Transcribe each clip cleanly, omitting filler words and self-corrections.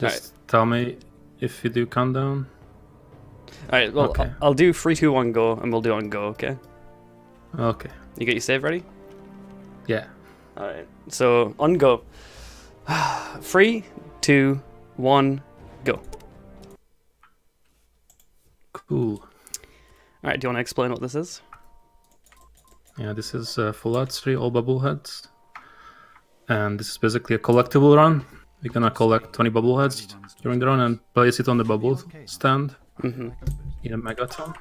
Just tell me if you do countdown. Alright, well, Okay. I'll do 3, 2, 1, go, and we'll do on go, okay? Okay. You get your save ready? Yeah. Alright, so on go. 3, 2, 1, go. Cool. Alright, do you want to explain what this is? Yeah, this is full odds 3, all Bobbleheads. And this is basically a collectible run. We're gonna collect 20 Bobbleheads during the run and place it on the bubble stand in a Megaton.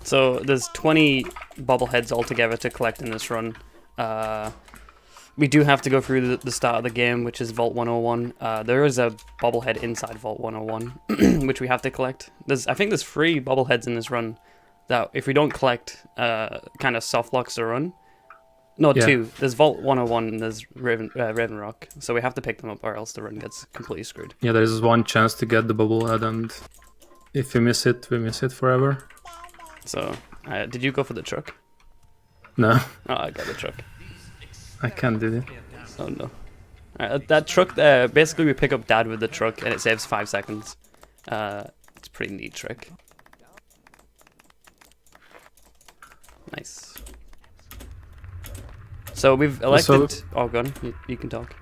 So there's 20 bobbleheads altogether to collect in this run. We do have to go through the start of the game, which is Vault 101. There is a bobblehead inside Vault 101, which we have to collect. I think there's 3 bobbleheads in this run that if we don't collect, kind of soft locks the run. No, Yeah. 2. There's Vault 101 and there's Raven Rock. So we have to pick them up or else the run gets completely screwed. Yeah, there is one chance to get the Bobblehead, and if we miss it, we miss it forever. So, did you go for the truck? No, Oh, I got the truck. I can't do it. Oh no. Alright, that truck there, basically we pick up Dad with the truck and it saves 5 seconds. It's a pretty neat trick. Nice. So we've elected... Oh, go on. You can talk.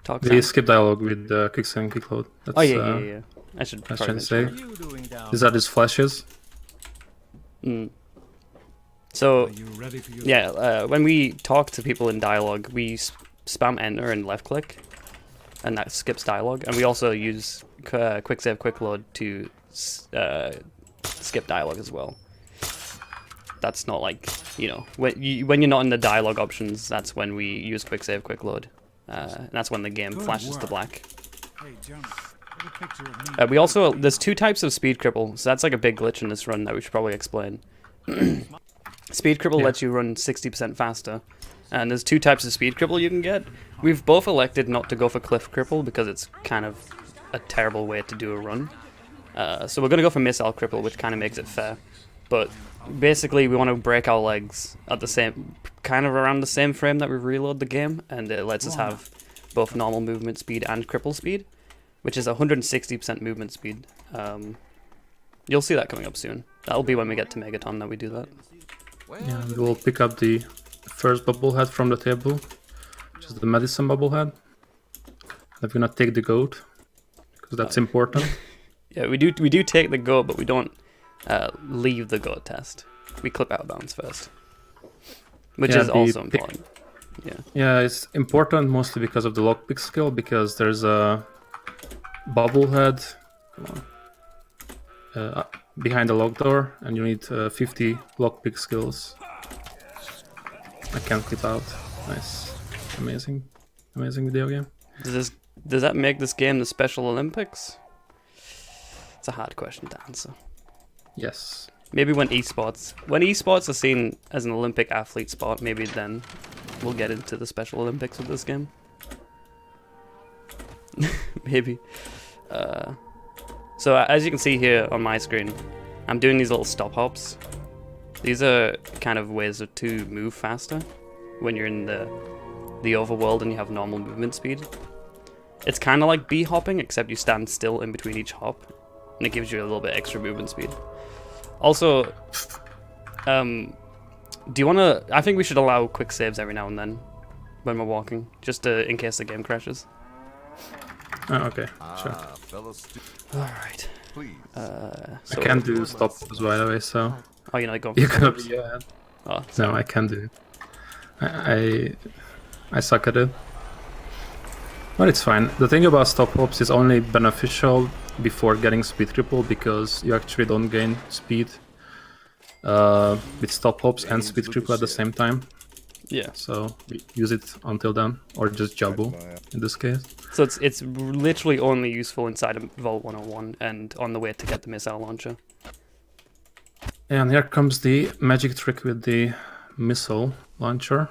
Talk, We Sam. skip dialogue with the quick save and quick load. That's, Oh, yeah. I should I probably should say. mention These are these flashes. that. So, yeah, when we talk to people in dialogue, we spam enter and left click, and that skips dialogue. And we also use quick save, quick load to skip dialogue as well. That's not like, you know, when you're not in the dialogue options, that's when we use quick save, quick load. And that's when the game flashes to black. We also, there's 2 types of speed cripple, so that's like a big glitch in this run that we should probably explain. Speed cripple lets you run 60% faster, and there's 2 types of speed cripple you can get. We've both elected not to go for cliff cripple because it's kind of a terrible way to do a run. So we're going to go for missile cripple, which kind of makes it fair. But basically we want to break our legs at the same, kind of around the same frame that we reload the game, and it lets us have both normal movement speed and cripple speed, which is 160% movement speed. You'll see that coming up soon. That'll be when we get to Megaton that we do that. Yeah, we will pick up the first Bobblehead from the table, which is the medicine Bobblehead. I'm gonna take the goat, because that's important. Yeah, we do take the goat, but we don't leave the goat test. We clip out of bounds first, which is also important. Yeah, it's important mostly because of the lockpick skill, because there's a Bobblehead behind the lock door, and you need 50 lockpick skills. I can't clip out. Nice. Amazing. Amazing video game. Does that make this game the Special Olympics? It's a hard question to answer. Yes. Maybe when esports are seen as an Olympic athlete sport, maybe then we'll get into the Special Olympics with this game. Maybe. So as you can see here on my screen, I'm doing these little stop hops. These are kind of ways to move faster when you're in the overworld and you have normal movement speed. It's kind of like bee hopping, except you stand still in between each hop, and it gives you a little bit extra movement speed. Also, do you want to... I think we should allow quick saves every now and then when we're walking, just in case the game crashes. Oh, okay, sure. Alright. I can't do stop as well, by the way, so... Oh, you're not going You're for gonna it? be ahead. Oh, No, I can't do it. I suck at it. But it's fine. The thing about stop hops is only beneficial before getting speed cripple, because you actually don't gain speed with stop hops and speed cripple at the same time. yeah. So we use it until then, or just Jabo in this case. So it's literally only useful inside of Vault 101 and on the way to get the missile launcher. And here comes the magic trick with the missile launcher.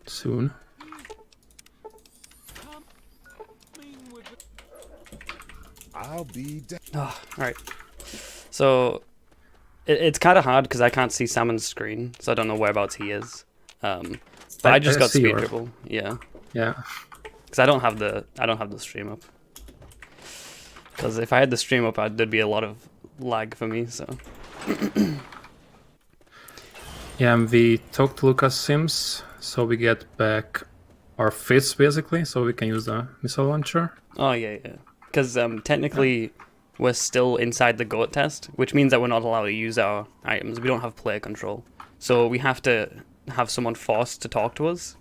Soon. I'll be Oh, alright. So it's kind of hard because I can't see Salmon's screen, so I don't know whereabouts he is. But I just got see speed yours. cripple. Yeah. Yeah. Because I don't have the stream up. Because if I had the stream up, there'd be a lot of lag for me. So. Yeah, and we talked to Lucas Sims, so we get back our fists basically, so we can use the missile launcher. Oh yeah. Because technically, we're still inside the GOAT test, which means that we're not allowed to use our items. We don't have player control, so we have to have someone forced to talk to us.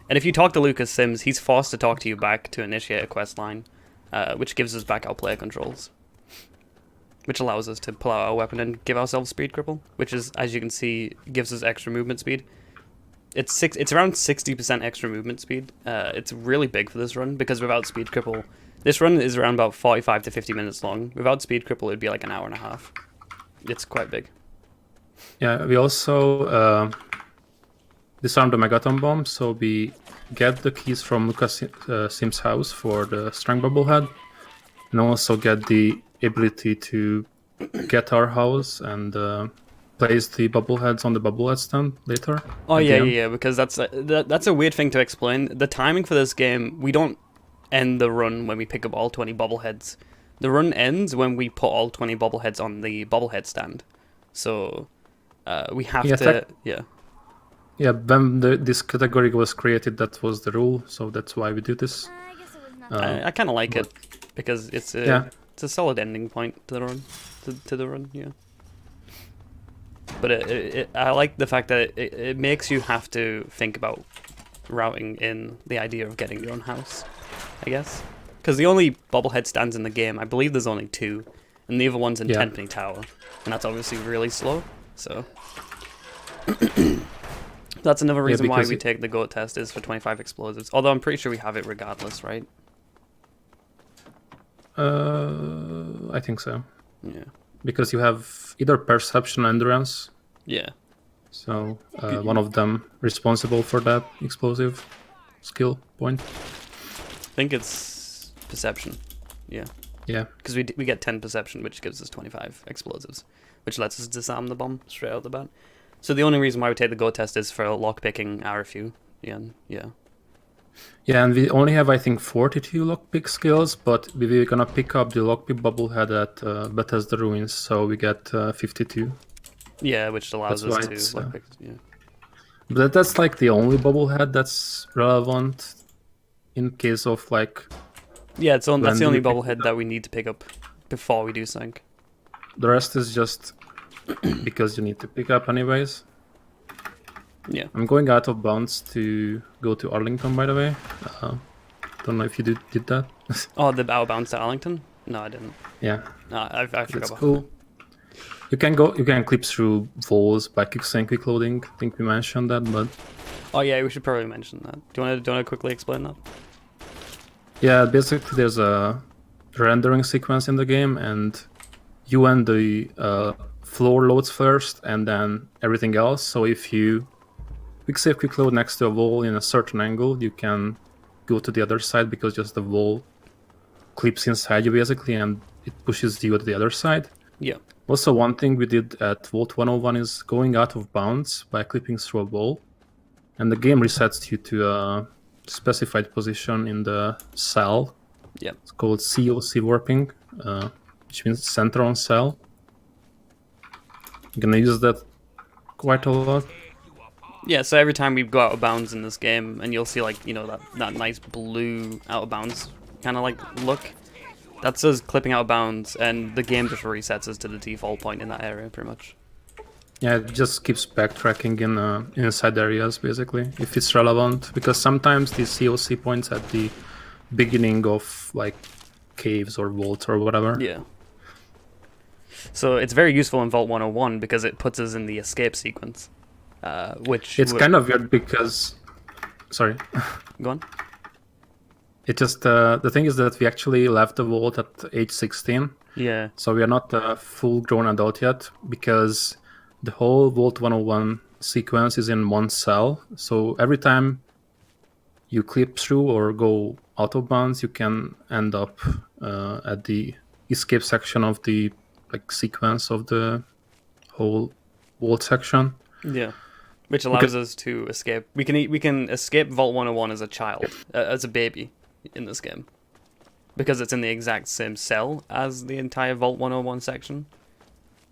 And if you talk to Lucas Sims, he's forced to talk to you back to initiate a quest line, which gives us back our player controls, which allows us to pull out our weapon and give ourselves speed cripple, which is, as you can see, gives us extra movement speed. It's around 60% extra movement speed. It's really big for this run, because without speed cripple, this run is around about 45 to 50 minutes long. Without speed cripple, it'd be like an hour and a half. It's quite big. Yeah, we also disarmed the Megaton bomb, so we get the keys from Lucas Sims' house for the strength bubblehead, and also get the ability to get our house and place the bubbleheads on the bubblehead stand later. Oh yeah, because that's a weird thing to explain. The timing for this game, we don't end the run when we pick up all 20 bobbleheads. The run ends when we put all 20 bobbleheads on the bobblehead stand. So we have to. Yeah, when this category was created, that was the rule, so that's why we do this. I kind of like it because it's a solid ending point to the run. To the run, yeah. But I like the fact that it makes you have to think about routing in the idea of getting your own house, I guess. Because the only bobblehead stands in the game, I believe there's only 2, and the other one's in Tenpenny Tower, and that's obviously really slow, so... That's another reason why we take the GOAT test is for 25 explosives, although I'm pretty sure we have it regardless, right? I think so. Yeah. Because you have either perception or endurance. Yeah. So one of them responsible for that explosive skill point. I think it's perception. Yeah. Yeah. Because we get 10 perception, which gives us 25 explosives, which lets us disarm the bomb straight out the bat. So the only reason why we take the GOAT test is for lockpicking RFU. Yeah. Yeah, and we only have, I think, 42 lockpick skills, but we're gonna pick up the lockpick bubblehead at Bethesda Ruins, so we get 52. Yeah, which allows us to lockpick. Yeah. But that's like the only bubblehead that's relevant in case of like. Yeah, that's the only bobblehead that we need to pick up before we do sync. The rest is just because you need to pick up anyways. Yeah. I'm going out of bounds to go to Arlington, by the way. Don't know if you did that. Oh, the out of bounds to Arlington? No, I didn't. Yeah. No, I forgot That's about cool. You can clip through walls by saying quick loading. I think we mentioned that, but. Oh yeah, we should probably mention that. Do you want to quickly explain that? Yeah, basically there's a rendering sequence in the game, and you and the floor loads first, and then everything else. So if you quick load next to a wall in a certain angle, you can go to the other side because just the wall clips inside you basically, and it pushes you to the other side. Yeah. Also, one thing we did at Vault 101 is going out of bounds by clipping through a wall, and the game resets you to a specified position in the cell. Yeah. It's called COC warping, which means center on cell. I'm gonna use that quite a lot. Yeah, so every time we go out of bounds in this game, and you'll see like, you know, that nice blue out of bounds kind of like look. That's us clipping out of bounds, and the game just resets us to the default point in that area, pretty much. Yeah, it just keeps backtracking in inside areas, basically, if it's relevant. Because sometimes these COC points at the beginning of like caves or vaults or whatever. Yeah. So it's very useful in Vault 101 because it puts us in the escape sequence, which... It's kind of weird because... Sorry. Go on. It just... the thing is that we actually left the vault at age 16. Yeah. So we are not a full-grown adult yet, because the whole Vault 101 sequence is in one cell. So every time you clip through or go out of bounds, you can end up at the escape section of the sequence of the whole vault section. Yeah. which allows us to escape. We can escape Vault 101 as a child, as a baby, in this game, because it's in the exact same cell as the entire Vault 101 section.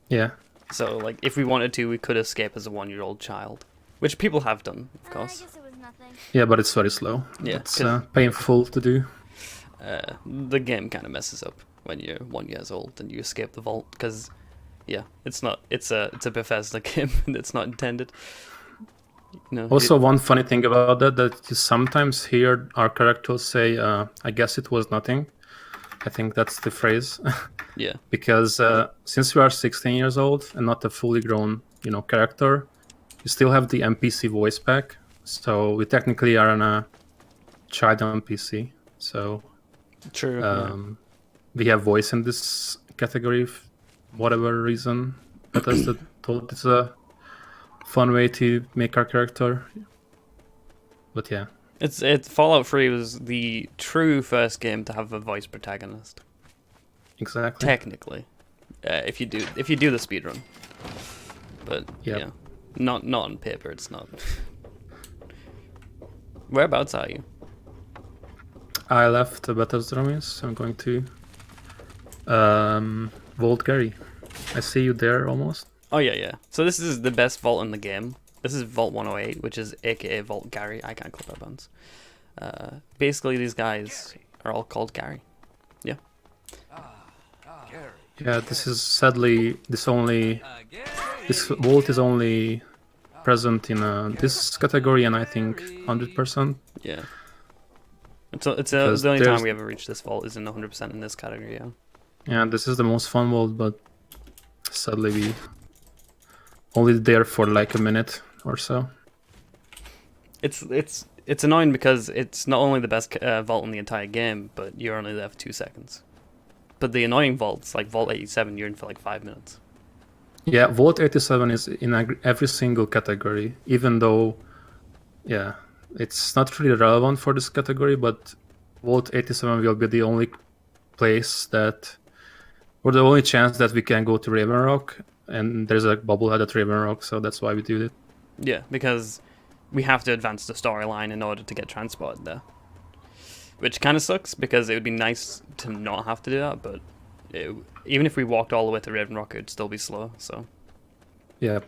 Yeah. So, like, if we wanted to, we could escape as a 1-year-old child, which people have done, of course. I guess it was nothing. Yeah, but it's very slow. Yeah, It's painful to do. The game kind of messes up when you're 1 year old and you escape the vault, because, yeah, it's a Bethesda game and it's not intended. No. Also, one funny thing about that you sometimes hear our characters say, "I guess it was nothing." I think that's the phrase. Yeah. Because since we are 16 years old and not a fully grown, character, you still have the NPC voice pack. So we technically are on a child NPC. So True. we have voice in this category for whatever reason. Bethesda thought it's a fun way to make our character. But yeah. Fallout 3 was the true first game to have a voice protagonist. Exactly. Technically, if you do the speedrun, but yeah, not on paper. It's not. Whereabouts are you? I left Bethesda Ruins. I'm going to Vault Gary. I see you there almost. Oh yeah. So this is the best vault in the game. This is Vault 108, which is aka Vault Gary. I can't clip our buns. Basically, these guys are all called Gary. Yeah. Yeah, this is sadly this vault is only present in this category, and I think 100%. Yeah. It's the only time we ever reach this vault is in 100% in this category. Yeah. Yeah, this is the most fun vault, but sadly we only there for like a minute or so. It's annoying because it's not only the best vault in the entire game, but you're only there for 2 seconds. But the annoying vaults, like Vault 87, you're in for like 5 minutes. Yeah, Vault 87 is in every single category, even though, yeah, it's not really relevant for this category, but Vault 87 will be the only place or the only chance that we can go to Raven Rock, and there's a bobblehead at Raven Rock, so that's why we do it. Yeah, because we have to advance the storyline in order to get transported there. Which kind of sucks, because it would be nice to not have to do that, but even if we walked all the way to Raven Rock, it would still be slow, so... Yeah.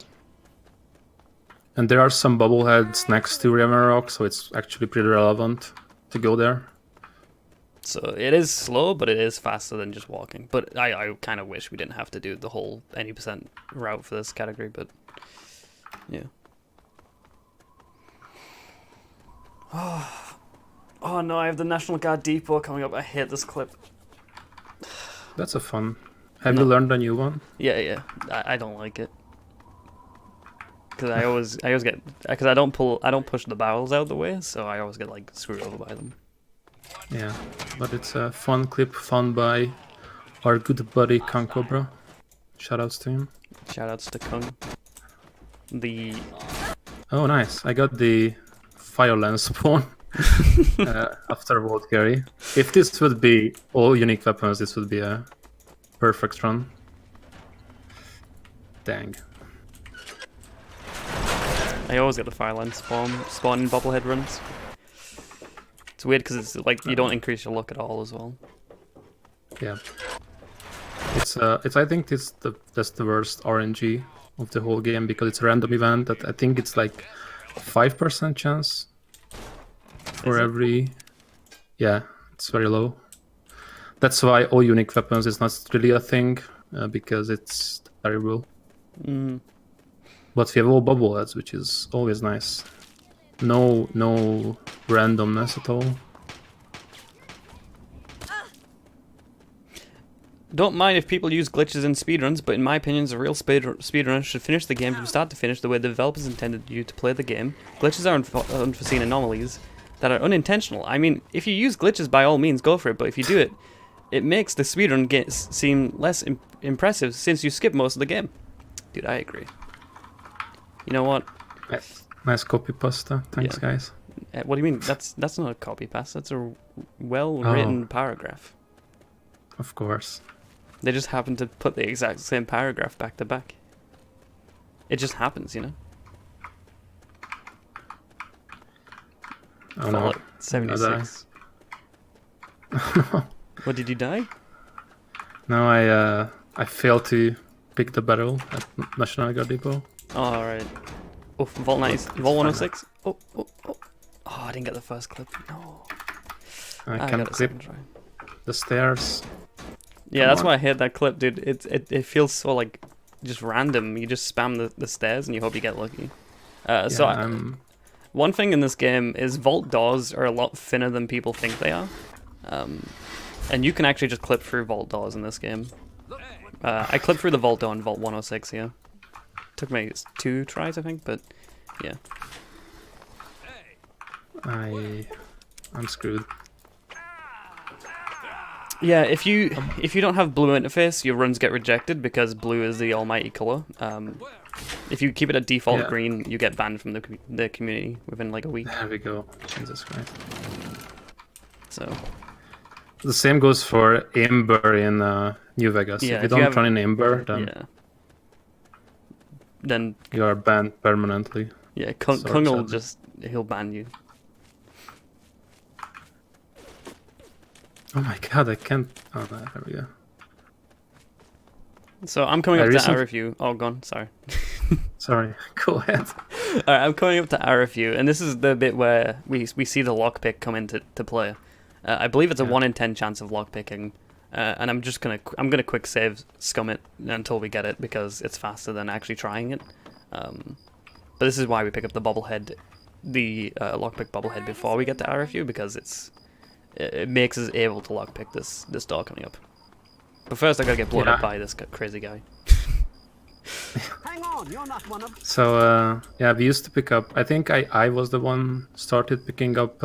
And there are some bobbleheads next to Raven Rock, so it's actually pretty relevant to go there. So it is slow, but it is faster than just walking. But I kind of wish we didn't have to do the whole any % route for this category, but... Yeah. Oh no, I have the National Guard Depot coming up. I hate this clip. That's a fun. Have you learned a new one? Yeah. I don't like it. Cause I always get, cause I don't push the barrels out of the way, so I always get like screwed over by them. Yeah, but it's a fun clip, fun by our good buddy Kung Cobra. Shoutouts to him. Shoutouts to Kung. Oh, nice! I got the fire lance spawn after Vault Gary. If this would be all unique weapons, this would be a perfect run. Dang. I always get the fire lens spawn in bobblehead runs. It's weird because it's like you don't increase your luck at all as well. Yeah. It's I think that's the worst RNG of the whole game, because it's a random event that I think it's like 5% chance for every. Yeah, it's very low. That's why all unique weapons is not really a thing, because it's terrible. Mm. But we have all bobbleheads, which is always nice. No randomness at all. Don't mind if people use glitches in speedruns, but in my opinion, a real speedrunner should finish the game from start to finish the way the developers intended you to play the game. Glitches are unforeseen anomalies that are unintentional. I mean, if you use glitches, by all means, go for it, but if you do it, it makes the speedrun seem less impressive since you skip most of the game. Dude, I agree. You know what? Nice copy pasta. Thanks, guys. What do you mean? That's not a copy paste. That's a well-written paragraph. Of course. They just happen to put the exact same paragraph back to back. It just happens, you know? Oh no. Fallout 76. What, did you die? No, I failed to pick the barrel at National Guard Depot. Oh, alright. Oh, Vault 90, Vault 106. Oh. Oh, I didn't get the first clip. No. I I can got a clip second try. the stairs. Yeah, Come that's on. why I hate that clip, dude. It feels so like just random. You just spam the stairs and you hope you get lucky. One thing in this game is vault doors are a lot thinner than people think they are. And you can actually just clip through vault doors in this game. I clipped through the vault door in Vault 106 here. Took me 2 tries, I think, but yeah. I'm screwed. Yeah, if you don't have blue interface, your runs get rejected because blue is the almighty color. If you keep it at default green, you get banned from the community within like a week. There we go. Jesus Christ. So the same goes for Amber in New Vegas. yeah, if you don't run in Amber, then you are banned permanently. Yeah, Kung will he'll ban you. Oh my god, I can't. Oh, there we go. So I'm coming up to Arifue. Oh, gone. Sorry. Sorry. Go ahead. Alright, I'm coming up to Arifue, and this is the bit where we see the lockpick come into play. I believe it's a 1 in 10 chance of lockpicking, and I'm gonna quick save scum it until we get it because it's faster than actually trying it. But this is why we pick up the bobblehead, the lockpick bobblehead before we get to Arifue because it makes us able to lockpick this door coming up. But first I gotta get blown up by this crazy guy. Hang on, you're not one of. So yeah, we used to pick up. I think I was the one started picking up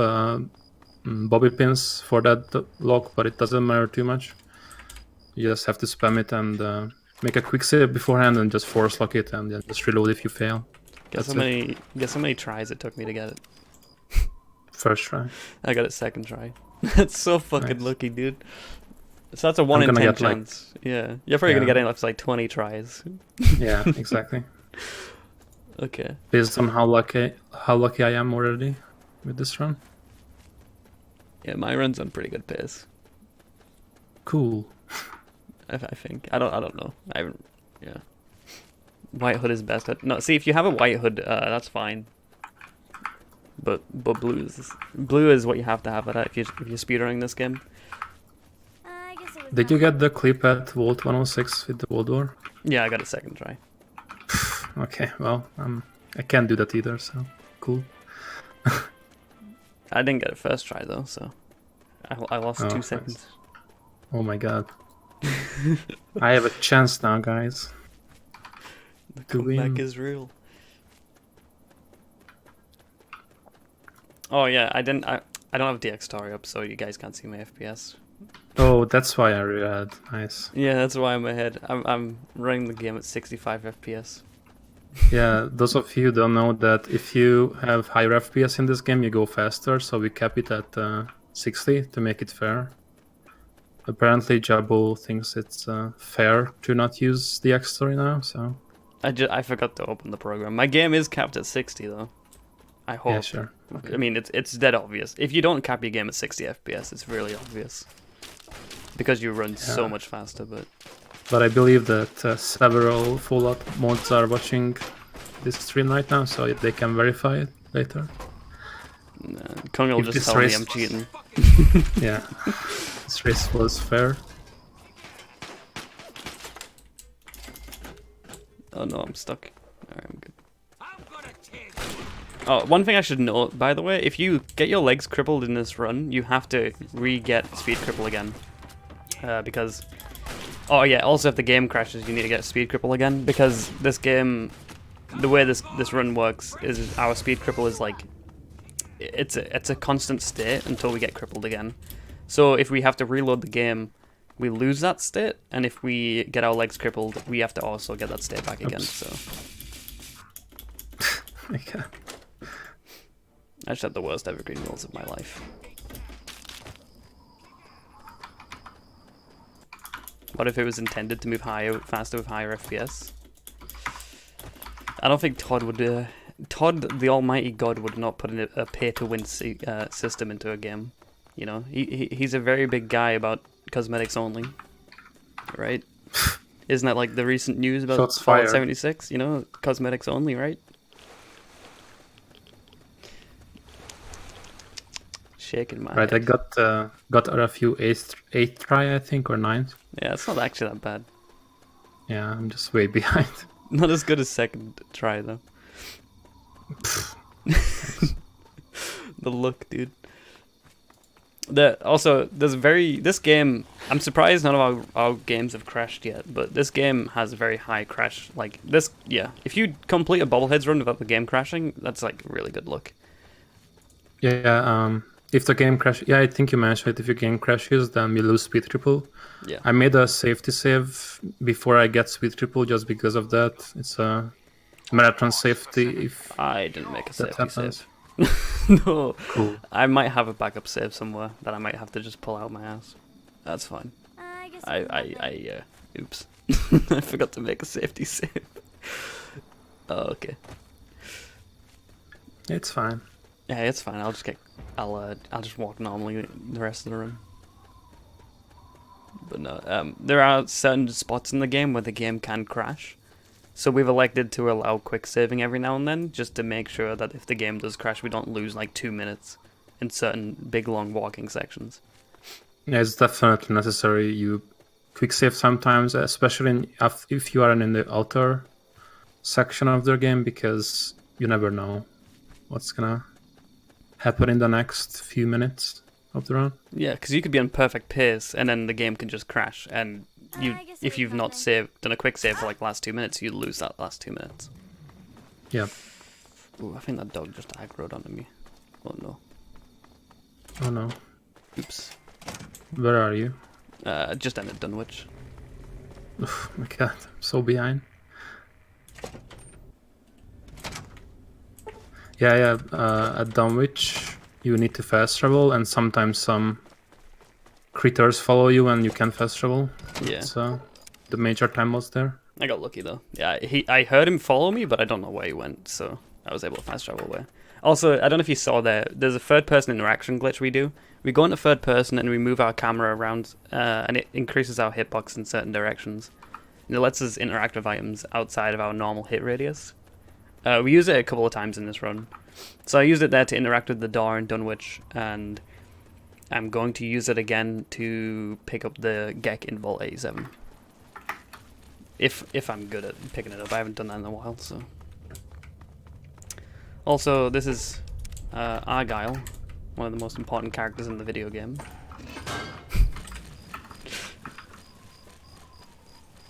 bobby pins for that lock, but it doesn't matter too much. You just have to spam it and make a quick save beforehand and just force lock it and then just reload if you fail. Guess how many tries it took me to get it. First try. I got it second try. That's so fucking lucky, dude. So that's a 1 I'm in 10 gonna chance. Yeah, you're probably gonna get it like 20 tries. Yeah, exactly. Okay. Based on how lucky I am already with this run. Yeah, my run's on pretty good pace. Cool. I think. I don't know. I haven't. Yeah. White hood is best. No, see if you have a white hood, that's fine. But blue is what you have to have it at if you're speedrunning this game. Did you get the clip at Vault 106 with the wall door? Yeah, I got a second try. Okay, well, I can't do that either, so cool. I didn't get it first try though, so I lost 2 seconds. Oh my god. I have a chance now, guys. The comeback is real. Oh yeah, I don't have DX story up, so you guys can't see my FPS. Oh, that's why I read. Nice. Yeah, that's why I'm ahead. I'm running the game at 65 FPS. Yeah, those of you who don't know that if you have higher FPS in this game, you go faster. So we cap it at 60 to make it fair. Apparently, Jabo thinks it's fair to not use the X story now. So I forgot to open the program. My game is capped at 60 though. I hope. yeah, sure. Okay. I mean, it's dead obvious. If you don't cap your game at 60 FPS, it's really obvious. Because you run so much faster, But I believe that several Fallout mods are watching this stream right now, so they can verify it later. Kung will just tell me I'm cheating. Yeah, this race was fair. Oh no, I'm stuck. Alright, I'm good. Oh, one thing I should note, by the way, if you get your legs crippled in this run, you have to re-get speed cripple again. Because... Oh yeah, also if the game crashes, you need to get speed cripple again, because this game... The way this run works is our speed cripple is like... It's a constant state until we get crippled again. So if we have to reload the game, we lose that state, and if we get our legs crippled, we have to also get that state back again, so... Okay. I just had the worst evergreen rules of my life. What if it was intended to move faster with higher FPS? I don't think Todd would Todd, the almighty god, would not put a pay-to-win system into a game. You know, he's a very big guy about cosmetics only, right? Isn't that like the recent news about Shots Fallout fired. 76? You know, cosmetics only, right? Shaking my Right, I head. got a few eighth try, I think, or ninth. Yeah, it's not actually that bad. Yeah, I'm just way behind. Not as good as second try though. The look, dude. This game. I'm surprised none of our games have crashed yet, but this game has a very high crash. Like this, yeah. If you complete a Bobbleheads run without the game crashing, that's like really good luck. Yeah, if the game crashes, yeah, I think you mentioned it. If your game crashes, then we lose speed triple. Yeah. I made a safety save before I get speed triple just because of that. It's a marathon safety. If I didn't make a that safety happens, save. No. cool. I might have a backup save somewhere that I might have to just pull out my ass. That's fine. Oops. I forgot to make a safety save. Oh, okay. It's fine. Yeah, it's fine. I'll just walk normally the rest of the room. But no, there are certain spots in the game where the game can crash. So we've elected to allow quick saving every now and then, just to make sure that if the game does crash, we don't lose like 2 minutes in certain big long walking sections. Yeah, it's definitely necessary. You quick save sometimes, especially if you are in the outer section of the game, because you never know what's gonna happen in the next few minutes of the run. Yeah, because you could be on perfect pace, and then the game can just crash, and if you've not done a quick save for like the last 2 minutes, you lose that last 2 minutes. Yeah. Ooh, I think that dog just aggroed onto me. Oh no. Oh no. Oops. Where are you? Just ended Dunwich. Oh my god, I'm so behind. Yeah. At Dunwich, you need to fast travel, and sometimes some critters follow you, and you can fast travel. Yeah. So the major time was there. I got lucky though. Yeah, I heard him follow me, but I don't know where he went, so I was able to fast travel away. Also, I don't know if you saw there's a third-person interaction glitch we do. We go into third person and we move our camera around, and it increases our hitbox in certain directions. And it lets us interact with items outside of our normal hit radius. We use it a couple of times in this run. So I used it there to interact with the door in Dunwich, and I'm going to use it again to pick up the Gek in Vault 87. If I'm good at picking it up. I haven't done that in a while, so. Also, this is Argyle, one of the most important characters in the video game.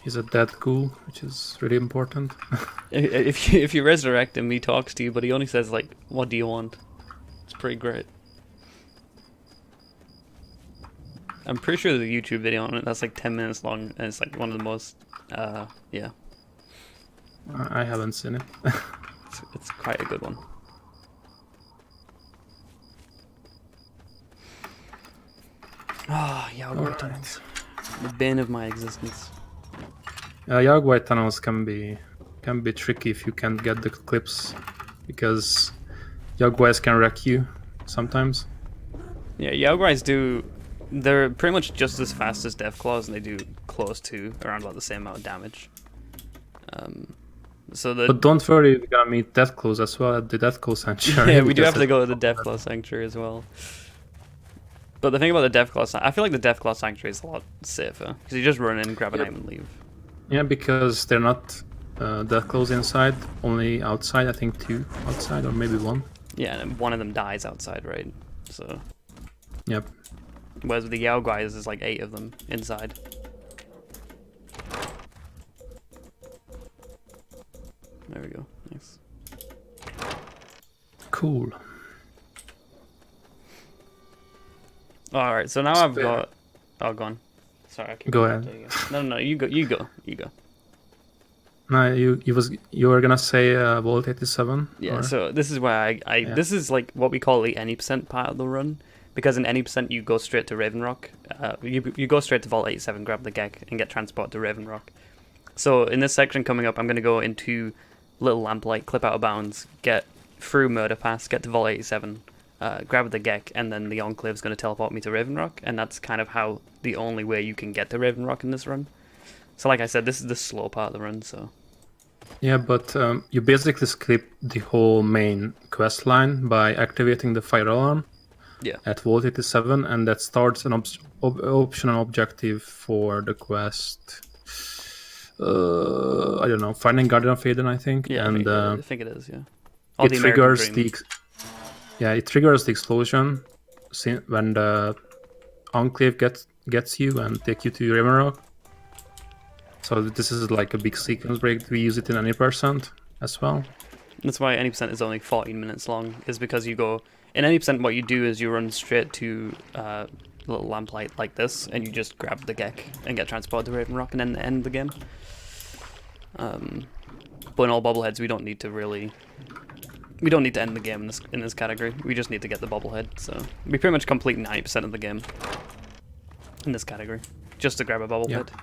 He's a dead ghoul, which is really important. If you resurrect him, he talks to you, but he only says like, "What do you want?" It's pretty great. I'm pretty sure there's a YouTube video on it that's like 10 minutes long, and it's like one of the most, yeah. I haven't seen it. It's quite a good one. Ah, Yaogurt tunnels. The bane of my existence. Yaogwai tunnels can be tricky if you can't get the clips, because Yaogwais can wreck you sometimes. Yeah, Yaogwais they're pretty much just as fast as Deathclaws, and they do close to around about the same amount of damage. But don't worry, we're gonna meet Deathclaws as well at the Deathclaw Sanctuary. Yeah, we do have to go to the Deathclaw Sanctuary as well. But the thing about the Deathclaw, I feel like the Deathclaw Sanctuary is a lot safer, because you just run in, grab an item, and leave. Yeah, because they're not Deathclaws inside, only outside. I think 2 outside, or maybe 1. Yeah, and one of them dies outside, right? So. Yep. Whereas with the Yaogwais, there's like 8 of them inside. There we go. Nice. Cool. Alright, so now I've got... Oh, go on. Sorry, I keep Go ahead. No, you go. No, you were gonna say Vault 87? Yeah, or? so this is where this is like what we call the any percent part of the run. Because in any percent you go straight to Raven Rock. You go straight to Vault 87, grab the Gek, and get transport to Raven Rock. So in this section coming up, I'm going to go into little lamplight, clip out of bounds, get through Murder Pass, get to Vault 87, grab the Gek, and then the Enclave's going to teleport me to Raven Rock, and that's kind of how the only way you can get to Raven Rock in this run. So like I said, this is the slow part of the run, so... Yeah, but you basically skip the whole main quest line by activating the fire alarm at Vault 87, and that starts an optional objective for the quest. I don't know, finding Guardian of Aiden, I think. Yeah, and I think it is, yeah. Or it the triggers American Dream. it triggers the explosion when the Enclave gets you and take you to Raven Rock. So this is like a big sequence break. We use it in any percent as well. That's why any percent is only 14 minutes long, is because you go... In any percent, what you do is you run straight to a little lamplight like this, and you just grab the Gek and get transported to Raven Rock and then end the game. But in all Bobbleheads, we don't need to end the game in this category. We just need to get the Bobblehead, so we pretty much complete 90% of the game in this category, just to grab a Bobblehead. Yeah.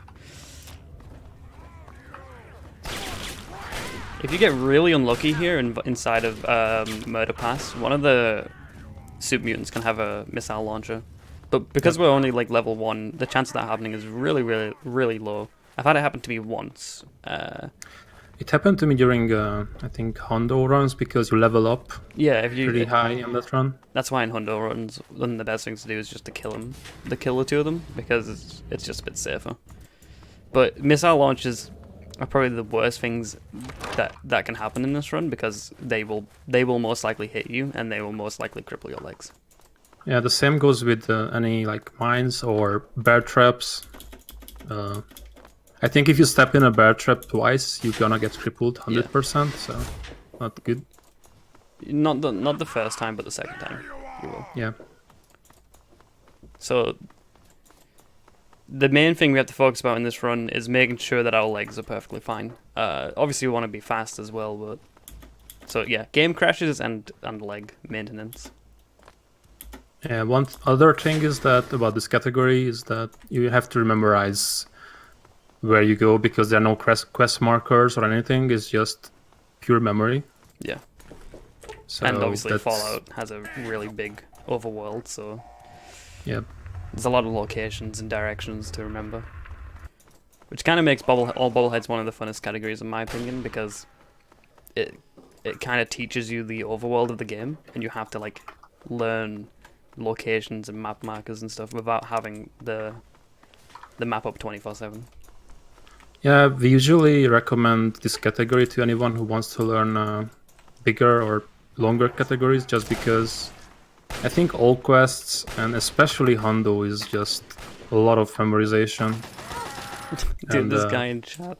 If you get really unlucky here inside of Murder Pass, one of the Super Mutants can have a missile launcher. But because we're only like level 1, the chance of that happening is really, really, really low. I've had it happen to me once. It happened to me during, I think, Hondo runs, because you level up if you pretty high in that run. That's why in Hondo runs, one of the best things to do is just to kill the two of them, because it's just a bit safer. But missile launches are probably the worst things that can happen in this run, because they will most likely hit you, and they will most likely cripple your legs. Yeah, the same goes with any like mines or bear traps. I think if you step in a bear trap twice, you're gonna get crippled 100%. So not good. Not the first time, but the second time you will. Yeah. So the main thing we have to focus about in this run is making sure that our legs are perfectly fine. Obviously we want to be fast as well, but so yeah, game crashes and leg maintenance. Yeah, one other thing is that about this category is that you have to memorize where you go, because there are no quest markers or anything. It's just pure memory. Yeah. So and obviously Fallout has a really big overworld, so yeah, there's a lot of locations and directions to remember, which kind of makes all Bobbleheads one of the funnest categories in my opinion, because it kind of teaches you the overworld of the game, and you have to like learn locations and map markers and stuff without having the map up 24/7. Yeah, we usually recommend this category to anyone who wants to learn bigger or longer categories, just because I think all quests, and especially Hondo, is just a lot of memorization. Dude, and, this guy in chat.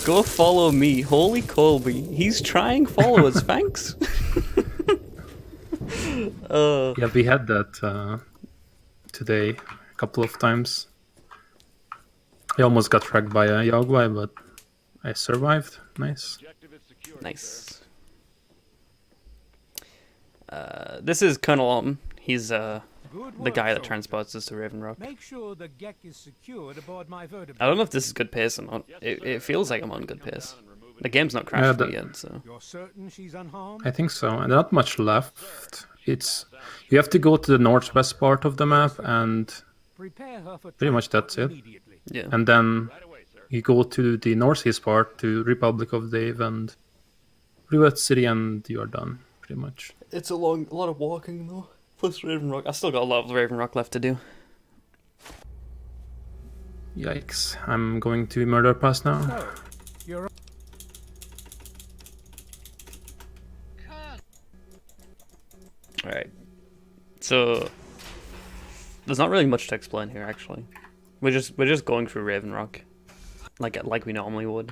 Go follow me, holy Colby. He's trying followers, thanks. Yeah, we had that today a couple of times. I almost got wrecked by a Yogwai, but I survived. Nice. Nice. This is Colonel Autumn. He's the guy that transports us to Raven Rock. Make sure the Gek is secured aboard my vertebrate. I don't know if this is good pace or not. It feels like I'm on good pace. The game's not crashed me yet, so... You're certain she's unharmed? I think so, and not much left. You have to go to the northwest part of the map, and Prepare her for pretty much that's it. immediately. Yeah. And then you go to the northeast part, to Republic of Dave and Rivet City, and you are done, pretty much. It's a lot of walking though. Plus Raven Rock. I still got a lot of Raven Rock left to do. Yikes, I'm going to Murder Pass now. So, you're Alright. So there's not really much to explain here actually. We're just going through Raven Rock. Like we normally would.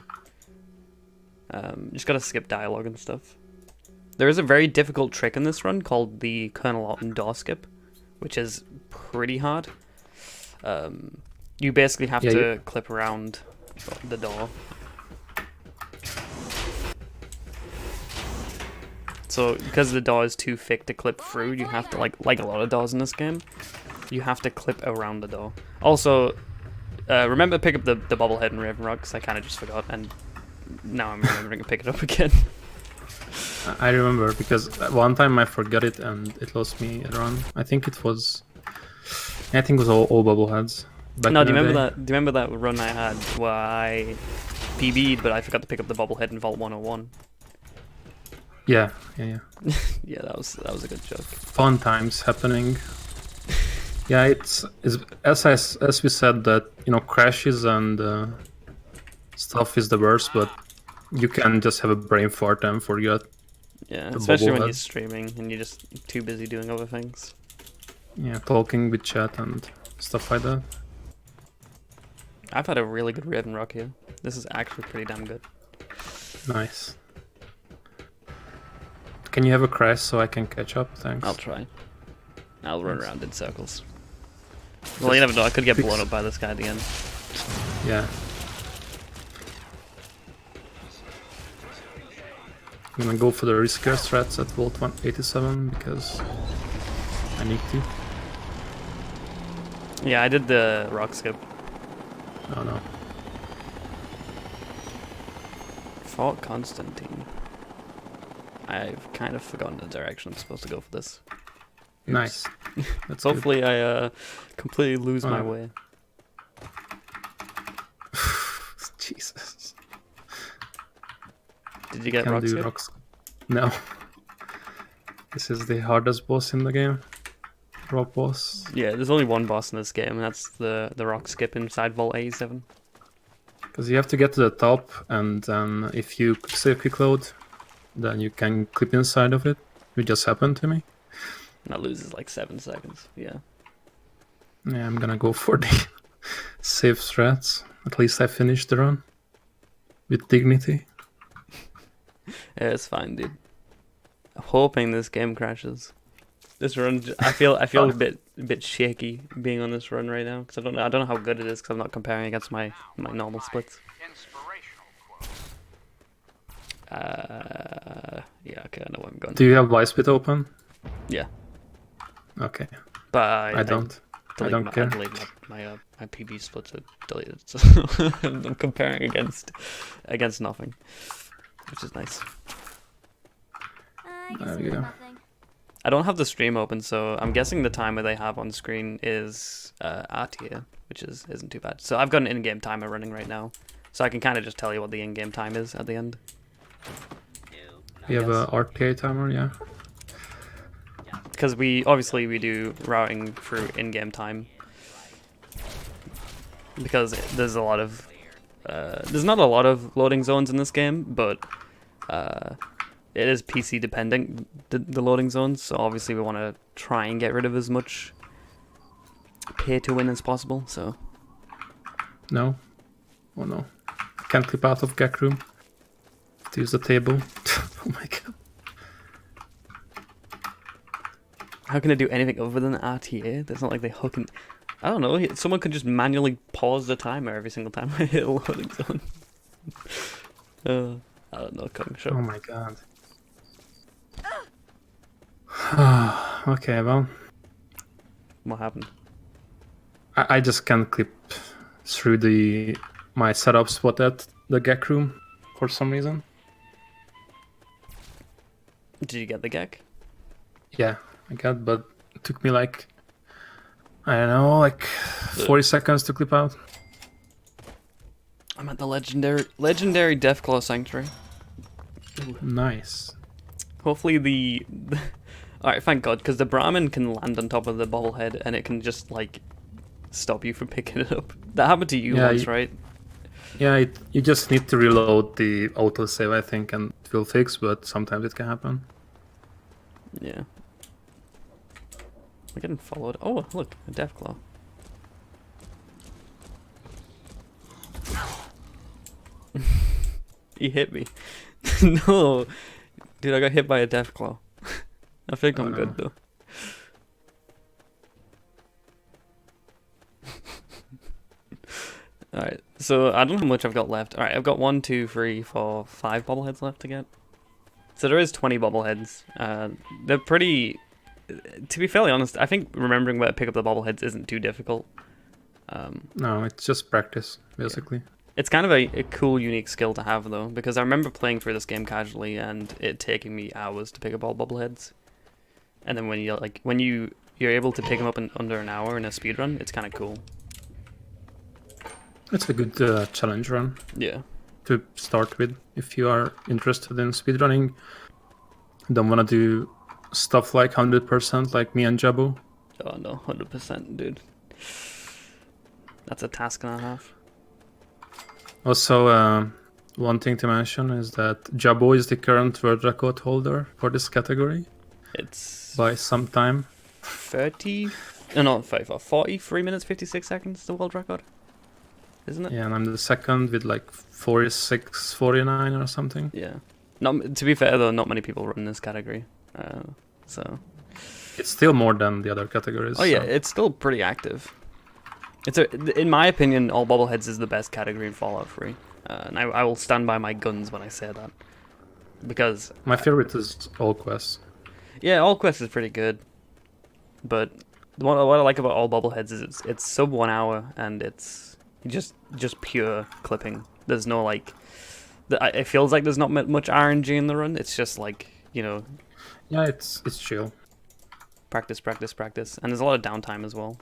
Just gotta skip dialogue and stuff. There is a very difficult trick in this run called the Colonel Autumn door skip, which is pretty hard. You basically have to clip around the door. So because the door is too thick to clip through, you have to like a lot of doors in this game, you have to clip around the door. Also, remember pick up the bobblehead and Raven Rock, because I kind of just forgot, and now I'm remembering to pick it up again. I remember because one time I forgot it and it lost me a run. I think it was all bobbleheads. No, do you remember that? Do you remember that run I had where I PB'd, but I forgot to pick up the bobblehead in Vault 101? Yeah. Yeah, that was a good joke. Fun times happening. Yeah, it's as we said that crashes and stuff is the worst, but you can just have a brain fart and forget. Yeah, especially when bobblehead. you're streaming and you're just too busy doing other things. Yeah, talking with chat and stuff like that. I've had a really good Raven Rock here. This is actually pretty damn good. Nice. Can you have a crash so I can catch up? Thanks. I'll try. I'll run around in circles. Well, you never know. I could get blown up by this guy at the end. Yeah. I'm gonna go for the riskier strats at Vault 187 because I need to. Yeah, I did the rock skip. Oh no. Fort Constantine. I've kind of forgotten the direction I'm supposed to go for this. Nice. That's Hopefully I completely lose Oh, my no. way. good. Jesus. Did you get Can't rock do skip? rocks. No. This is the hardest boss in the game. Rock boss. Yeah, there's only one boss in this game, and that's the rock skip inside Vault 87. Because you have to get to the top, and then if you say quick load, then you can clip inside of it. It just happened to me. And that loses like 7 seconds. Yeah. Yeah, I'm gonna go for the safe strats. At least I finished the run with dignity. Yeah, it's fine, dude. I'm hoping this game crashes. This run, I feel a bit shaky being on this run right now because I don't know how good it is because I'm not comparing against my normal splits. Yeah, okay, I know where I'm going. Do you have Split open? Yeah, Okay. but I don't. I don't care. I deleted my PB splits are deleted, so I'm comparing against nothing, which is nice. There we go. I don't have the stream open, so I'm guessing the timer they have on screen is our tier, which isn't too bad. So I've got an in-game timer running right now, so I can kind of just tell you what the in-game time is at the end. You have a RTA timer, yeah. Because we do routing through in-game time, because there's a lot of there's not a lot of loading zones in this game, but it is PC dependent, the loading zones, so obviously we want to try and get rid of as much pay to win as possible, so... No? Oh no. Can't clip out of Gek room. To use the table. Oh my god. How can I do anything other than RTA? It's not like they hook and... I don't know, someone could just manually pause the timer every single time I hit a loading zone. I don't know, Kung, sure. Oh my god. Okay, well, What happened? I just can't clip through my setup spot at the Gek room for some reason. Did you get the Gek? Yeah, I got, but it took me like, I don't know, like 40 seconds to clip out. I'm at the legendary Deathclaw Sanctuary. Nice. Hopefully the alright, thank God, because the Brahmin can land on top of the bobblehead and it can just, like, stop you from picking it up. That happened to you Yeah, once, right? Yeah, you just need to reload the autosave, I think, and it will fix, but sometimes it can happen. Yeah. We're getting followed. Oh, look, a Deathclaw. He hit me. No! Dude, I got hit by a Deathclaw. I think I'm good, though. Alright, so I don't know how much I've got left. Alright, I've got 1, 2, 3, 4, 5 bobbleheads left to get. So there is 20 bobbleheads. They're pretty... To be fairly honest, I think remembering where to pick up the bobbleheads isn't too difficult. No, it's just practice, basically. It's kind of a cool, unique skill to have, though, because I remember playing through this game casually and it taking me hours to pick up all bobbleheads. And then when you're able to pick them up in under an hour in a speedrun, it's kind of cool. It's a good challenge run Yeah. to start with if you are interested in speedrunning. Don't want to do stuff like 100% like me and Jabo. Oh no, 100%, dude. That's a task and a half. Also, one thing to mention is that Jabo is the current world record holder for this category It's by some time. 43 minutes 56 seconds, the world record, isn't it? Yeah, and I'm the second with like 46:49 or something. Yeah. Not to be fair though, not many people run this category, so. It's still more than the other categories. Oh yeah, so- it's still pretty active. In my opinion, all bobbleheads is the best category in Fallout 3, and I will stand by my guns when I say that, because My favorite is All Quest. yeah, all quest is pretty good, but what I like about all bobbleheads is it's sub 1 hour and it's just pure clipping. There's no like, it feels like there's not much RNG in the run. It's just like, you know, Yeah, it's chill. practice, and there's a lot of downtime as well.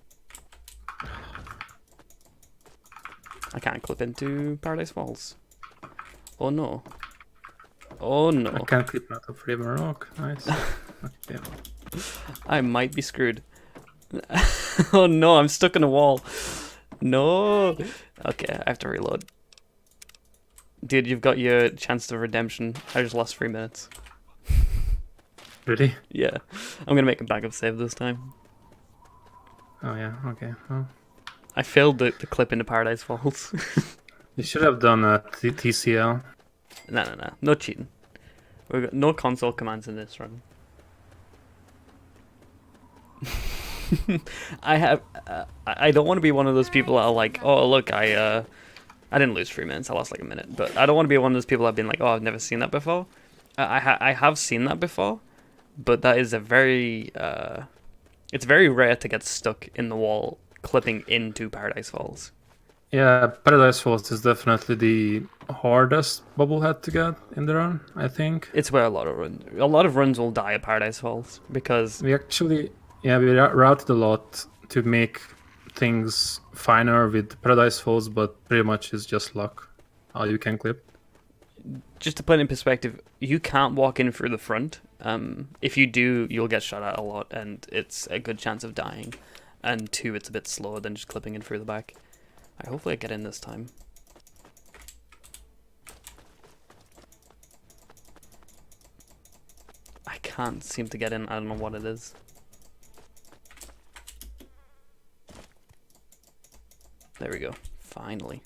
I can't clip into Paradise Falls. Oh no. Oh no. I can't clip out of River Rock. Nice. Okay. I might be screwed. Oh no, I'm stuck in a wall. No. Okay, I have to reload. Dude, you've got your chance of redemption. I just lost 3 minutes. Really? Yeah. I'm gonna make a backup save this time. Oh yeah. Okay. Well, I failed the clip into Paradise Falls. you should have done a TCL. No. No cheating. We've got no console commands in this run. I don't want to be one of those people that are like, oh look, I didn't lose 3 minutes, I lost like a minute, but I don't want to be one of those people that have been like, oh, I've never seen that before. I have seen that before, but that is it's very rare to get stuck in the wall clipping into Paradise Falls. Yeah, Paradise Falls is definitely the hardest bobblehead to get in the run, I think. It's where a lot of runs will die at Paradise Falls because We actually, we routed a lot to make things finer with Paradise Falls, but pretty much it's just luck how you can clip. just to put it in perspective, you can't walk in through the front. If you do, you'll get shot at a lot, and it's a good chance of dying. And 2, it's a bit slower than just clipping in through the back. Hopefully I get in this time. I can't seem to get in. I don't know what it is. There we go. Finally.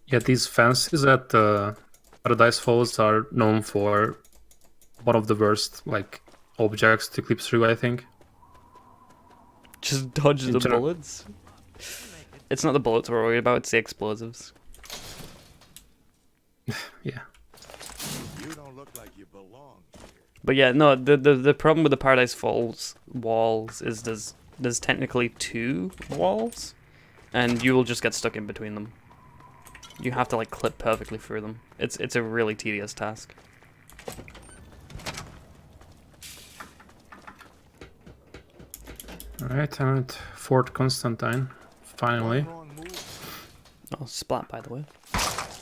Yeah, these fences at Paradise Falls are known for one of the worst objects to clip through, I think. Just dodge the bullets. It's not the bullets we're worried about, it's the explosives. Yeah. You don't look like you belong here. But yeah, no, the problem with the Paradise Falls walls is there's technically 2 walls, and you will just get stuck in between them. You have to clip perfectly through them. It's a really tedious task. Alright, I'm at Fort Constantine, finally. Wrong move. Oh, splat, by the way.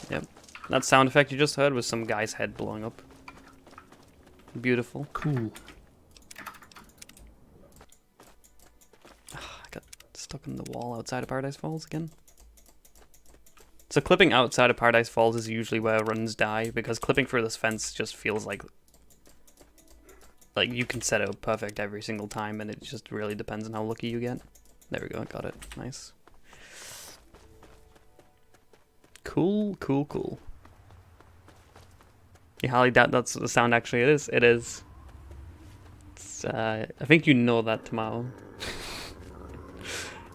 Yep. That sound effect you just heard was some guy's head blowing up. Beautiful. Cool. I got stuck in the wall outside of Paradise Falls again. So clipping outside of Paradise Falls is usually where runs die, because clipping through this fence just feels like you can set it up perfect every single time, and it just really depends on how lucky you get. There we go, got it. Nice. Cool. You highly doubt that's what the sound actually is. It is. It's, I think you know that, Tomato.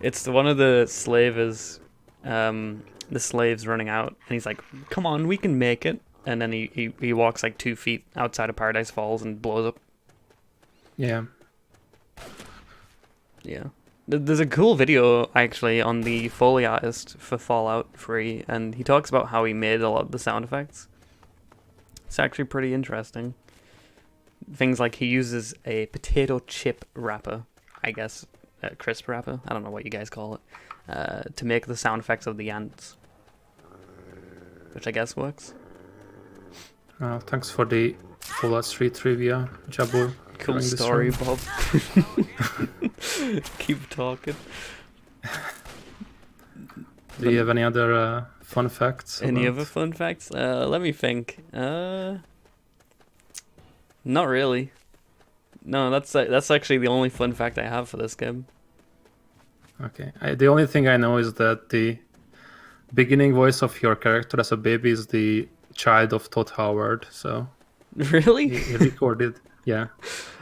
It's one of the slavers, the slave's running out, and he's like, come on, we can make it. And then he walks 2 feet outside of Paradise Falls and blows up. Yeah. Yeah. There's a cool video actually on the Foley artist for Fallout 3, and he talks about how he made a lot of the sound effects. It's actually pretty interesting. Things like he uses a potato chip wrapper, I guess, a crisp wrapper, I don't know what you guys call it, to make the sound effects of the ants, which I guess works. Thanks for the Fallout 3 trivia, Jabo. Cool during this story, run. Bob. Keep talking. Do you have any other fun facts? Any about- other fun facts? Let me think. Not really. No, that's actually the only fun fact I have for this game. Okay. The only thing I know is that the beginning voice of your character as a baby is the child of Todd Howard. So Really? he recorded. Yeah.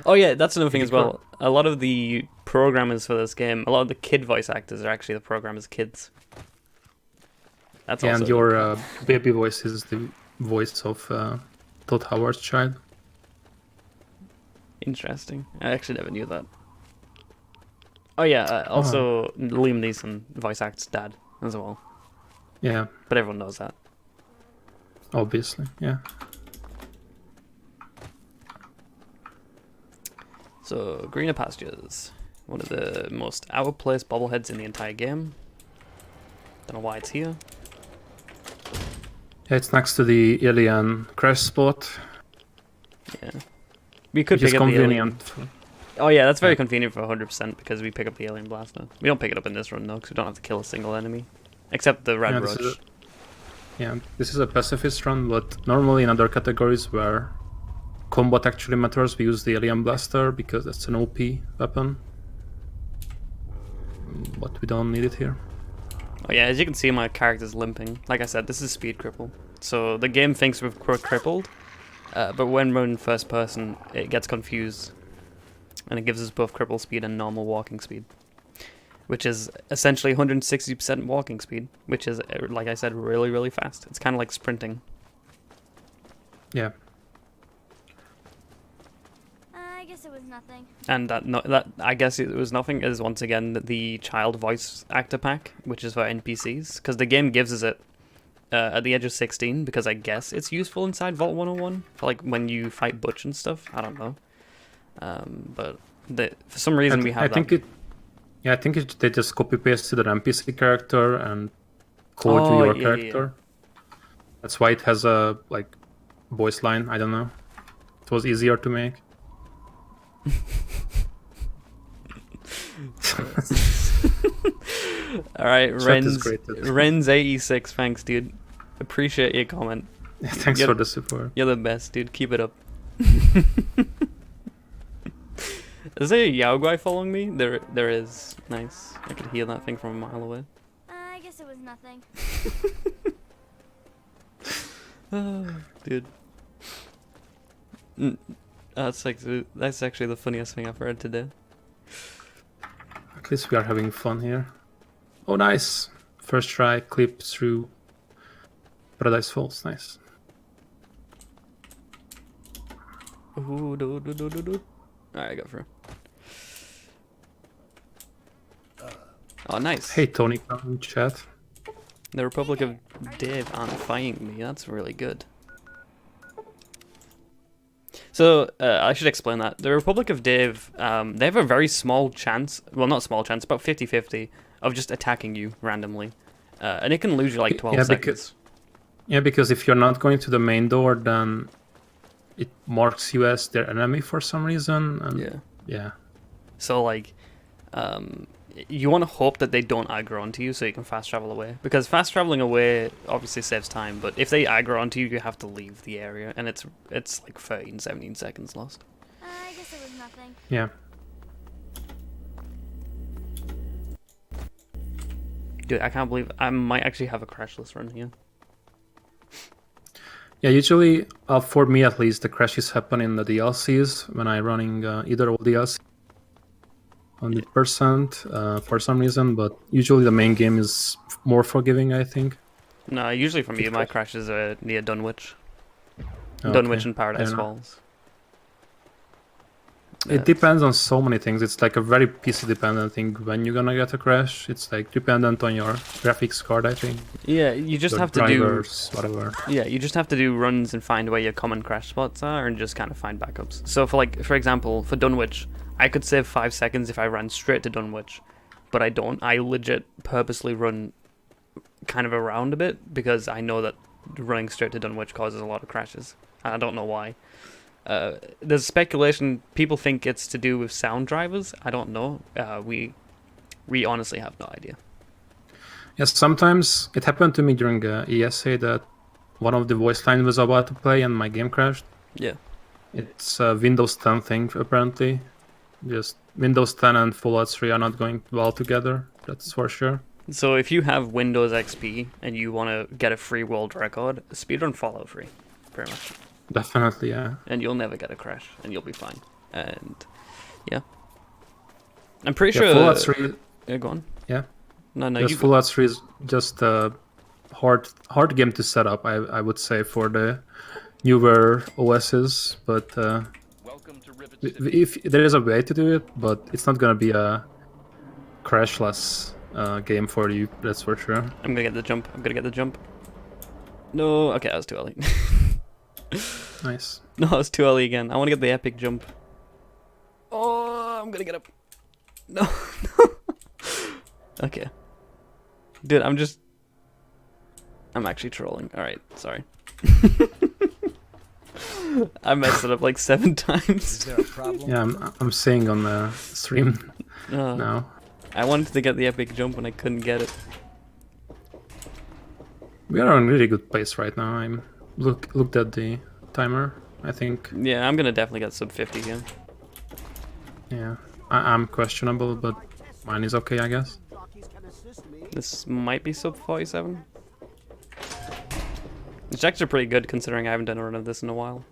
Oh yeah, that's another thing as well. A lot of the programmers for this game, a lot of the kid voice actors are actually the programmers' kids. That's also And your baby voice is the voice of Todd Howard's child. interesting. I actually never knew that. Oh yeah, also Liam Neeson voice acts Dad as well, Yeah, but everyone knows that. obviously. Yeah. So, Greener Pastures, one of the most outplaced bobbleheads in the entire game. Don't know why it's here. Yeah, it's next to the alien crash spot, Yeah, we could which is pick up the alien. convenient. Oh yeah, that's very convenient for 100% because we pick up the alien blaster. We don't pick it up in this run though, because we don't have to kill a single enemy, except the red Yeah, roach. This is a pacifist run, but normally in other categories where combat actually matters, we use the alien blaster because that's an OP weapon. But we don't need it here. Oh yeah, as you can see, my character's limping. Like I said, this is speed cripple, so the game thinks we're crippled, but when we're in first person, it gets confused, and it gives us both cripple speed and normal walking speed, which is essentially 160% walking speed, which is, like I said, really, really fast. It's kind of like sprinting. Yeah. I guess it was nothing. And that I guess it was nothing is once again the child voice actor pack, which is for NPCs, because the game gives us it at the age of 16, because I guess it's useful inside Vault 101 for like when you fight Butch and stuff. I don't know, but for some reason we have that. I think they just copy pasted an NPC character and code to your character. Yeah. That's why it has a like voice line. I don't know. It was easier to make. Alright, Great. Renz86, thanks dude. Appreciate your comment. Thanks for the support. You're the best, dude. Keep it up. Is there a Yao guy following me? There is. Nice. I could hear that thing from a mile away. I guess it was nothing. Dude. That's actually the funniest thing I've heard today. At least we are having fun here. Oh, nice! First try, clip through Paradise Falls. Nice. Ooh, Alright, go for it. Oh, nice. Hey, Tony, in chat. The Republic of Dave aren't fighting me. That's really good. So, I should explain that. The Republic of Dave, they have a very small chance, well, not small chance, about 50-50, of just attacking you randomly. And it can lose you like 12 seconds. Because if you're not going to the main door, then it marks you as their enemy for some reason. And yeah. So, like, you want to hope that they don't aggro onto you so you can fast travel away. Because fast traveling away obviously saves time, but if they aggro onto you, you have to leave the area, and it's like 13, 17 seconds lost. I guess it was nothing. Yeah. Dude, I can't believe I might actually have a crashless run here. Yeah, usually, for me at least, the crashes happen in the DLCs when I'm running either all DLCs 100% for some reason, but usually the main game is more forgiving, I think. No, usually for me, my crashes are near Dunwich. Okay. Dunwich and Paradise Falls. It depends on so many things. It's like a very PC dependent thing. When you're gonna get a crash, it's like dependent on your graphics card, I think. Yeah, you just Your have drivers, to do. whatever. Yeah, you just have to do runs and find where your common crash spots are, and just kind of find backups. So for example, for Dunwich, I could save 5 seconds if I ran straight to Dunwich, but I don't. I legit purposely run kind of around a bit because I know that running straight to Dunwich causes a lot of crashes. I don't know why. There's speculation. People think it's to do with sound drivers. I don't know. We honestly have no idea. Yes, sometimes it happened to me during ESA that one of the voice lines was about to play and my game crashed. Yeah. It's a Windows 10 thing, apparently. Just Windows 10 and Fallout 3 are not going well together, that's for sure. So if you have Windows XP and you want to get a free world record, speedrun Fallout 3, pretty much. Definitely, yeah. And you'll never get a crash, and you'll be fine. And yeah, I'm pretty sure. Fallout 3. Yeah, go on. Yeah. No, Just you. Fallout 3 is just a hard game to set up, I would say, for the newer OSs. But if there is a way to do it, but it's not gonna be a crashless game for you, that's for sure. I'm gonna get the jump. No, okay, that was too early. Nice. No, it's too early again. I want to get the epic jump. Oh, I'm gonna get up. No, no. Okay. Dude, I'm actually trolling. Alright, sorry. I messed it up like 7 times. Is there a problem? Yeah, I'm seeing on the stream now. I wanted to get the epic jump and I couldn't get it. We are on really good pace right now. I'm looked at the timer, I think. Yeah, I'm gonna definitely get sub 50 here. Yeah, I'm questionable, but mine is okay, I guess. Jockeys can assist me. This might be sub 47. It's actually pretty good considering I haven't done a run of this in a while.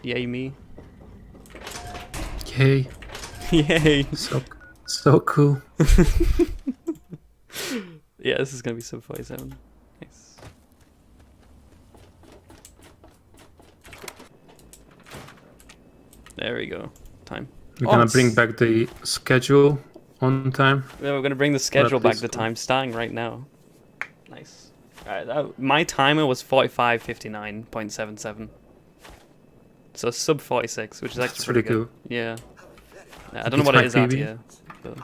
Yay me. Yay. Yay. So cool. Yeah, this is gonna be sub 47. Nice. There we go. Time. We're gonna bring back the schedule on time. Yeah, we're gonna bring the schedule back least to time, starting right now. Nice. Alright, my timer was 45:59.77. So sub 46, which is actually That's really pretty good. cool. Yeah. I don't know what it is out TV. here. But...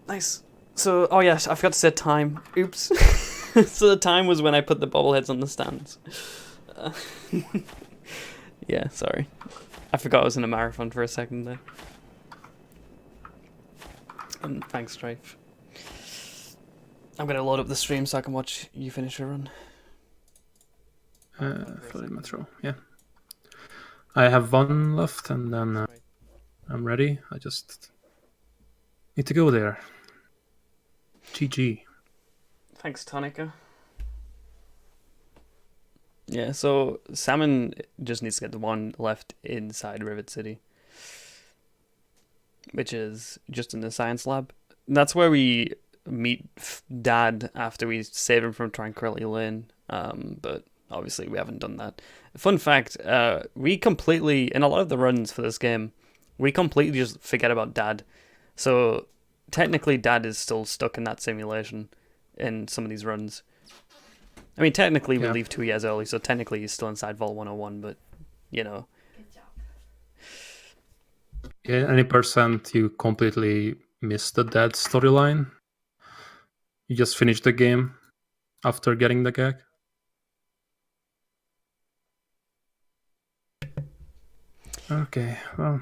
Nice. So, oh yes, I forgot to set time. Oops. So the time was when I put the bobbleheads on the stands. Yeah, sorry. I forgot I was in a marathon for a second there. And thanks, Strife. I'm gonna load up the stream so I can watch you finish your run. For the metro, yeah. I have one left, and then I'm ready. I just need to go there. GG. Thanks, Tonica. Yeah, so Salmon just needs to get the one left inside Rivet City, which is just in the science lab. That's where we meet Dad after we save him from Tranquility Lane, but obviously we haven't done that. Fun fact, we completely, in a lot of the runs for this game, we completely just forget about Dad. So technically Dad is still stuck in that simulation in some of these runs. I mean, technically we leave 2 years early, so technically he's still inside Vault 101, but, you know. Yeah, any percent you completely missed the Dad storyline? You just finished the game after getting the gag? Okay, well...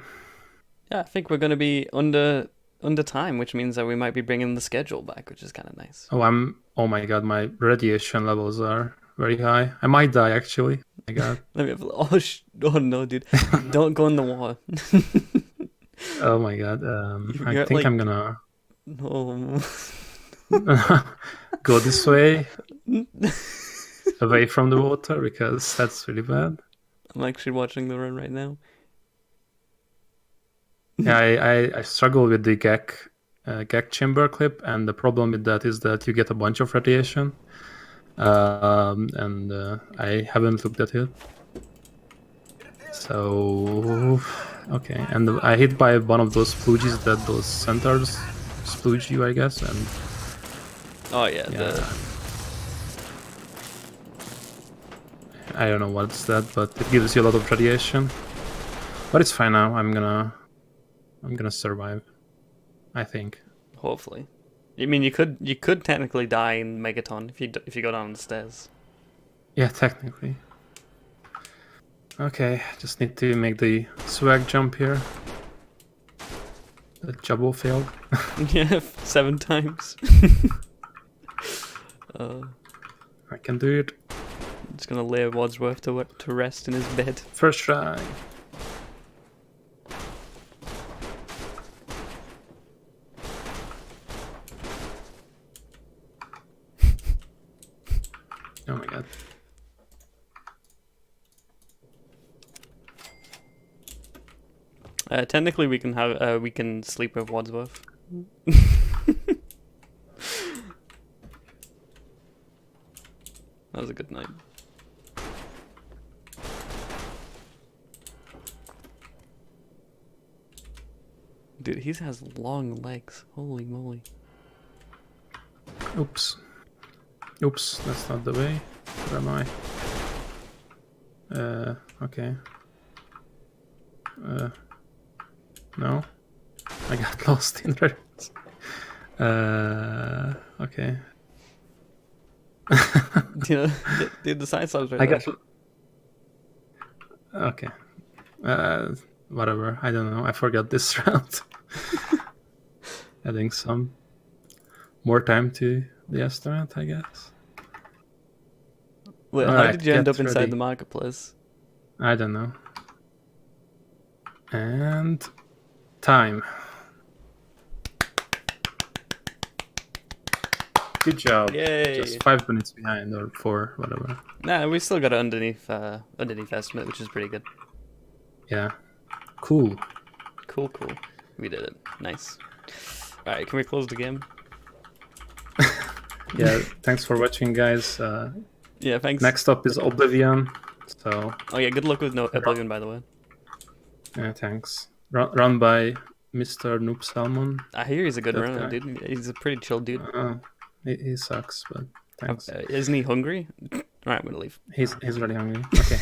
Yeah, I think we're going to be under time, which means that we might be bringing the schedule back, which is kind of nice. Oh my god, my radiation levels are very high. I might die, actually. Oh my god. Let me have oh no, dude. Don't go in the water. Oh my god. I think I'm gonna... No. go this way. Away from the water, because that's really bad. I'm actually watching the run right now. Yeah, I struggle with the gag chamber clip, and the problem with that is that you get a bunch of radiation, and I haven't looked at it. So okay, and I hit by one of those splooges that those centaurs splooge you, I guess, and Oh yeah, yeah. I don't know what's that, but it gives you a lot of radiation. But it's fine now. I'm gonna survive, I think. hopefully. I mean, you could technically die in Megaton if you go down the stairs. Yeah, technically. Okay, just need to make the swag jump here. The Jabo failed. Yeah, 7 times. I can do it. Just gonna lay Wadsworth to rest in his bed. First try. Oh my god. Technically, we can sleep with Wadsworth. That was a good night. Dude, he has long legs. Holy moly. Oops. Oops, that's not the way. Where am I? Okay. No. I got lost in there. Okay. Dude, the side slab's right I there. got... Okay. Whatever. I don't know. I forgot this round. Adding some more time to the estimate, I guess. Wait, how Alright, did you end get up inside ready. the marketplace? I don't know. And time. Good job. Yay! Just 5 minutes behind, or 4, whatever. Nah, we still got it underneath estimate, which is pretty good. Yeah. Cool. Cool. We did it. Nice. Alright, can we close the game? Yeah, thanks for watching, guys. Yeah, thanks. Next up is Oblivion. So, Oh yeah, good luck with Oblivion, by the way. yeah, thanks. Run by Mr. NoobSalmon. I hear he's a good That runner, guy. dude. He's a pretty chill dude. He sucks, but thanks. Isn't he hungry? Alright, I'm gonna leave. He's really hungry. Okay.